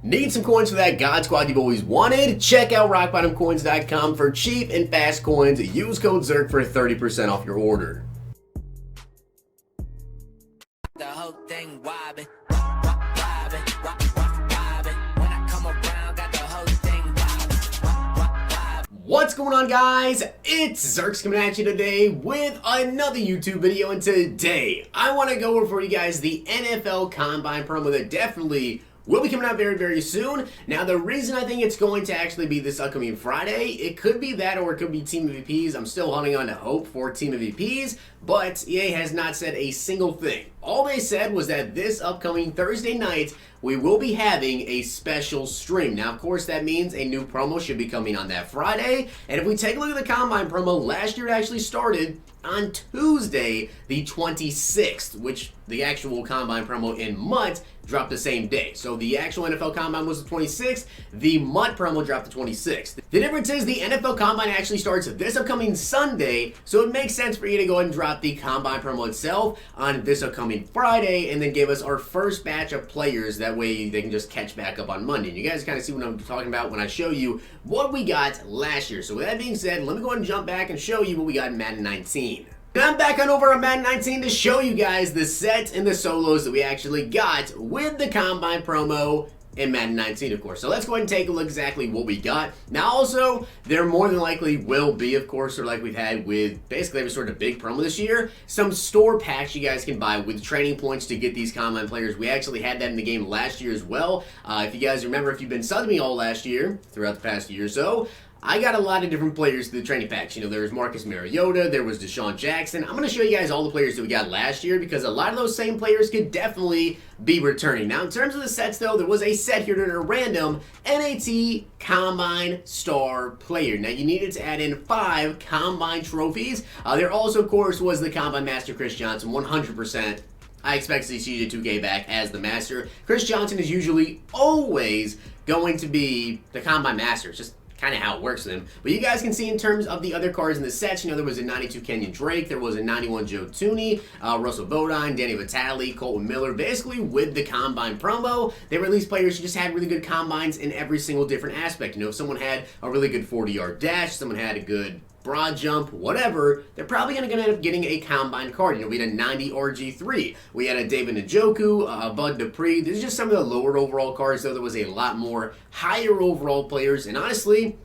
Need some coins for that God Squad you've always wanted? Check out rockbottomcoins.com for cheap and fast coins. Use code ZIRK for 30% off your order. The whole thing wobbin', wobbin'. When I come around, got the whole thing wobbin'. What's going on, guys? It's Zirksee coming at you today with another YouTube video, and today I want to go over for you guys the NFL Combine promo that definitely will be coming out very, very soon. Now, the reason I think it's going to actually be this upcoming Friday, it could be that or it could be Team MVPs. I'm still holding on to hope for Team MVPs, but EA has not said a single thing. All they said was that this upcoming Thursday night, we will be having a special stream. Now, of course, that means a new promo should be coming on that Friday. And if we take a look at the Combine promo, last year it actually started on Tuesday, the 26th, which the actual Combine promo in MUT dropped the same day. So the actual NFL Combine was the 26th, the MUT promo dropped the 26th. The difference is the NFL Combine actually starts this upcoming Sunday, so it makes sense for you to go ahead and drop the Combine promo itself on this upcoming Friday and then give us our first batch of players. That way they can just catch back up on Monday. And you guys kind of see what I'm talking about when I show you what we got last year. So with that being said, let me go ahead and jump back and show you what we got in Madden 19. And I'm back on over on Madden 19 to show you guys the sets and the solos that we actually got with the Combine promo in Madden 19, of course. So let's go ahead and take a look exactly what we got. Now, also, there more than likely will be, of course, or like we've had with basically every sort of big promo this year, some store packs you guys can buy with training points to get these Combine players. We actually had that in the game last year as well. If you guys remember, if you've been subbing me all last year, throughout the past year or so, I got a lot of different players through the training packs. You know, there was Marcus Mariota, there was Deshaun Jackson. I'm going to show you guys all the players that we got last year because a lot of those same players could definitely be returning. Now, in terms of the sets, though, there was a set here to a random NAT Combine Star player. Now, you needed to add in 5 Combine trophies. There also, of course, was the Combine Master Chris Johnson, 100%. I expect to see CJ2K back as the Master. Chris Johnson is usually always going to be the Combine Master. It's just kind of how it works with him. But you guys can see in terms of the other cards in the sets, you know, there was a 92 Kenyon Drake, there was a 91 Joe Tooney, Russell Bodine, Danny Vitale, Colton Miller. Basically, with the Combine promo, they released players who just had really good Combines in every single different aspect. You know, if someone had a really good 40-yard dash, someone had a good broad jump, whatever, they're probably going to end up getting a Combine card. You know, we had a 90 RG3. We had a David Njoku, Bud Dupree. These are just some of the lower overall cards, though there was a lot more higher overall players. And honestly,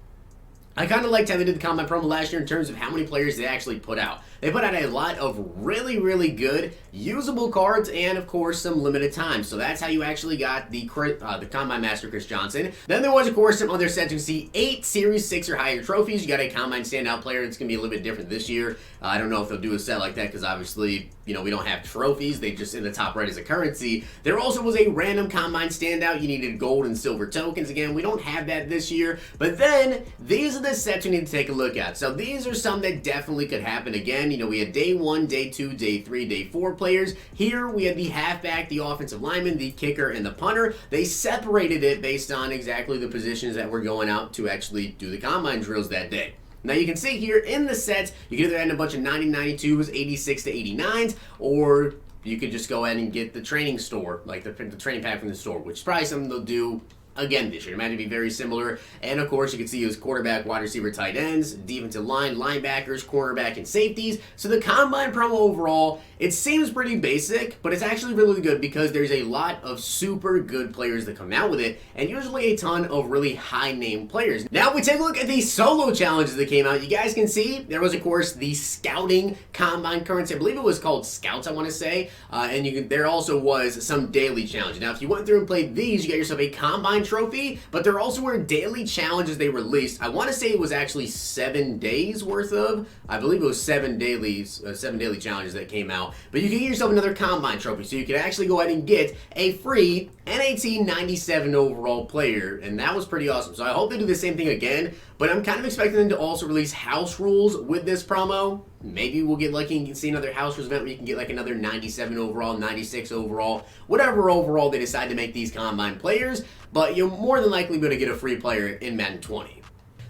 I kind of liked how they did the Combine promo last year in terms of how many players they actually put out. They put out a lot of really, really good usable cards and, of course, some limited time. So that's how you actually got the Combine Master Chris Johnson. Then there was, of course, some other sets. You see 8 Series 6 or higher trophies. You got a Combine Standout player. It's going to be a little bit different this year. I don't know if they'll do a set like that because, obviously, you know, we don't have trophies. They just in the top right as a currency. There also was a random Combine Standout. You needed gold and silver tokens. Again, we don't have that this year. But then, these are the sets you need to take a look at. So these are some that definitely could happen again. You know, we had day 1, day 2, day 3, day 4 players. Here we had the halfback, the offensive lineman, the kicker, and the punter. They separated it based on exactly the positions that were going out to actually do the Combine drills that day. Now you can see here in the sets, you can either add in a bunch of 90, 92s, 86 to 89s, or you could just go ahead and get the training store, like the training pack from the store, which is probably something they'll do again this year. Imagine to be very similar. And of course, you can see his quarterback, wide receiver, tight ends, defensive line, linebackers, cornerback, and safeties. So the Combine promo overall, it seems pretty basic, but it's actually really good because there's a lot of super good players that come out with it, and usually a ton of really high-name players. Now, if we take a look at the solo challenges that came out, you guys can see there was, of course, the Scouting Combine currency. I believe it was called Scouts, I want to say. And there also was some daily challenges. Now, if you went through and played these, you got yourself a Combine trophy, but there also were daily challenges they released. I want to say it was actually 7 days worth of, I believe it was 7 daily challenges that came out. But you can get yourself another Combine trophy, so you can actually go ahead and get a free NAT 97 overall player, and that was pretty awesome. So I hope they do the same thing again, but I'm kind of expecting them to also release house rules with this promo. Maybe we'll get lucky and see another house rules event where you can get like another 97 overall, 96 overall, whatever overall they decide to make these Combine players, but you'll more than likely be able to get a free player in Madden 20.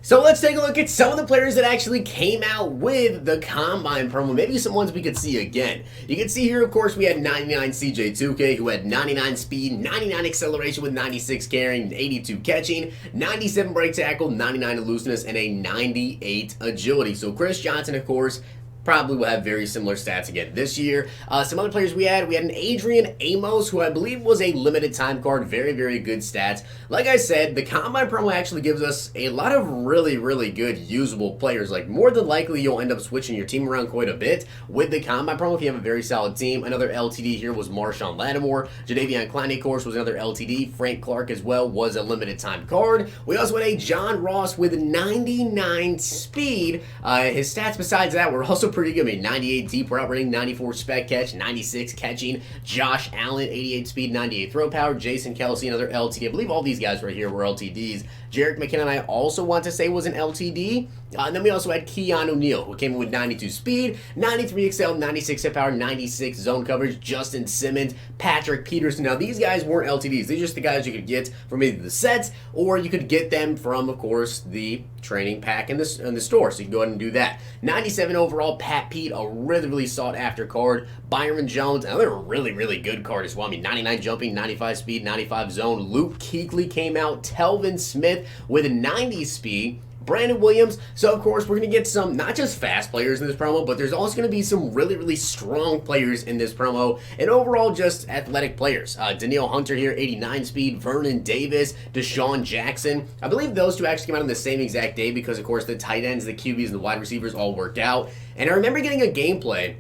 So let's take a look at some of the players that actually came out with the Combine promo, maybe some ones we could see again. You can see here, of course, we had 99 CJ2K, who had 99 speed, 99 acceleration with 96 carrying, 82 catching, 97 break tackle, 99 elusiveness, and a 98 agility. So Chris Johnson, of course, probably will have very similar stats again this year. Some other players we had an Adrian Amos, who I believe was a limited time card. Very, very good stats. Like I said, the Combine promo actually gives us a lot of really, really good usable players. Like, more than likely, you'll end up switching your team around quite a bit with the Combine promo if you have a very solid team. Another LTD here was Marshawn Lattimore. Jadavion Clowney, of course, was another LTD. Frank Clark as well was a limited time card. We also had a John Ross with 99 speed. His stats besides that were also pretty good. I mean, 98 deep route running, 94 spec catch, 96 catching. Josh Allen, 88 speed, 98 throw power. Jason Kelsey, another LTD. I believe all these guys right here were LTDs. Jarek McKinnon, I also want to say, was an LTD. And then we also had Keanu Neal, who came in with 92 speed, 93 excel, 96 hit power, 96 zone coverage. Justin Simmons, Patrick Peterson. Now, these guys weren't LTDs. These are just the guys you could get from either the sets, or you could get them from, of course, the training pack in the store. So you can go ahead and do that. 97 overall, Pat Pete, a really, really sought-after card. Byron Jones, another really, really good card as well. I mean, 99 jumping, 95 speed, 95 zone. Luke Kuechly came out. Telvin Smith with a 90 speed. Brandon Williams. So, of course, we're going to get some, not just fast players in this promo, but there's also going to be some really, really strong players in this promo, and overall just athletic players. Danielle Hunter here, 89 speed. Vernon Davis, Deshaun Jackson. I believe those two actually came out on the same exact day because, of course, the tight ends, the QBs, and the wide receivers all worked out. And I remember getting a gameplay.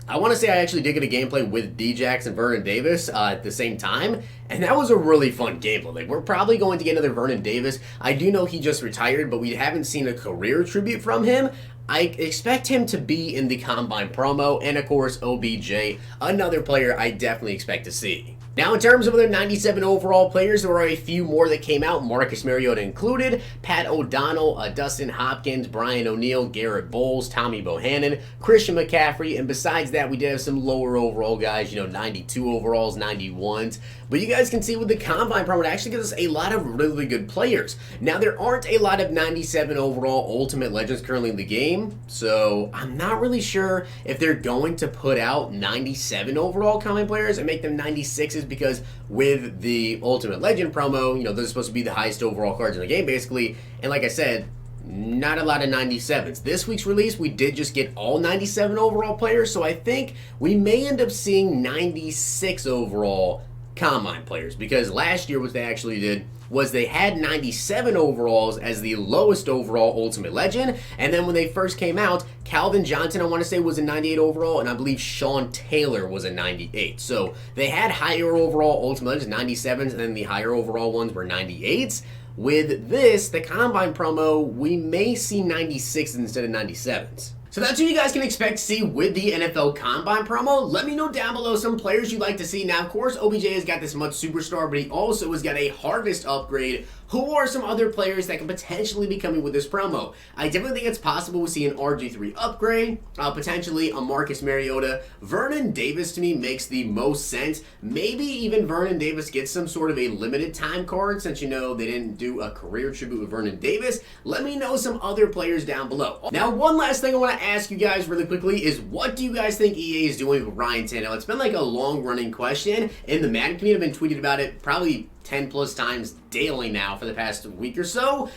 I want to say I actually did get a gameplay with D-Jax and Vernon Davis at the same time, and that was a really fun gameplay. Like, we're probably going to get another Vernon Davis. I do know he just retired, but we haven't seen a career tribute from him. I expect him to be in the Combine promo, and of course, OBJ, another player I definitely expect to see. Now, in terms of other 97 overall players, there are a few more that came out, Marcus Mariota included, Pat O'Donnell, Dustin Hopkins, Brian O'Neill, Garrett Bowles, Tommy Bohannon, Christian McCaffrey, and besides that, we did have some lower overall guys, 92 overalls, 91s. But you guys can see with the Combine promo, it actually gives us a lot of really good players. Now, there aren't a lot of 97 overall Ultimate Legends currently in the game, so I'm not really sure if they're going to put out 97 overall Combine players and make them 96s, because with the Ultimate Legend promo, those are supposed to be the highest overall cards in the game, basically. And like I said, not a lot of 97s. This week's release, we did just get all 97 overall players, so I think we may end up seeing 96 overall Combine players, because last year what they actually did was they had 97 overalls as the lowest overall Ultimate Legend, and then when they first came out, Calvin Johnson, I want to say, was a 98 overall, and I believe Sean Taylor was a 98. So they had higher overall Ultimate Legends, 97s, and then the higher overall ones were 98s. With this, the Combine promo, we may see 96s instead of 97s. So that's what you guys can expect to see with the NFL Combine promo. Let me know down below some players you'd like to see. Now, of course, OBJ has got this much superstar, but he also has got a Harvest upgrade. Who are some other players that can potentially be coming with this promo? I definitely think it's possible we see an RG3 upgrade, potentially a Marcus Mariota. Vernon Davis, to me, makes the most sense. Maybe even Vernon Davis gets some sort of a limited time card, since they didn't do a career tribute with Vernon Davis. Let me know some other players down below. Now, one last thing I want to ask you guys really quickly is, what do you guys think EA is doing with Ryan Tannehill? It's been like a long-running question, and the Madden community have been tweeting about it probably 10 plus times daily now for the past week or so.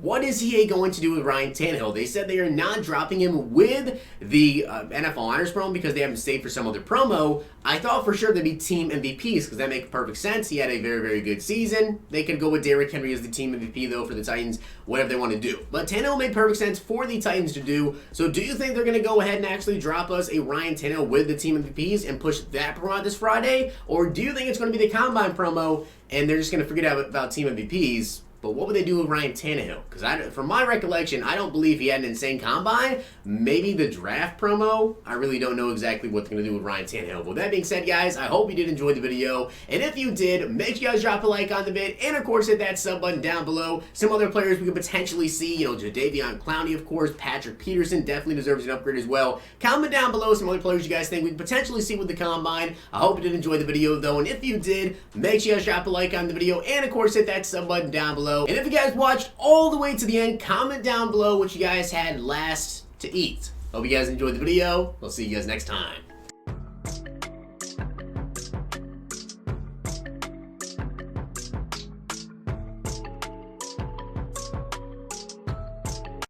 What is EA going to do with Ryan Tannehill? They said they are not dropping him with the NFL Honors promo because they haven't saved for some other promo. I thought for sure they'd be team MVPs because that makes perfect sense. He had a very, very good season. They could go with Derrick Henry as the team MVP, though, for the Titans, whatever they want to do. But Tannehill made perfect sense for the Titans to do. So do you think they're going to go ahead and actually drop us a Ryan Tannehill with the team MVPs and push that promo out this Friday? Or do you think it's going to be the Combine promo and they're just going to forget about team MVPs? But what would they do with Ryan Tannehill? Because from my recollection, I don't believe he had an insane combine. Maybe the draft promo. I really don't know exactly what they're going to do with Ryan Tannehill. But with that being said, guys, I hope you did enjoy the video. And if you did, make sure you guys drop a like on the vid. And, of course, hit that sub button down below. Some other players we could potentially see. Jadavion Clowney, of course. Patrick Peterson definitely deserves an upgrade as well. Comment down below some other players you guys think we could potentially see with the combine. I hope you did enjoy the video, though. And if you did, make sure you guys drop a like on the video. And, of course, hit that sub button down below. below. And if you guys watched all the way to the end, comment down below what you guys had last to eat. Hope you guys enjoyed the video. We'll see you guys next time.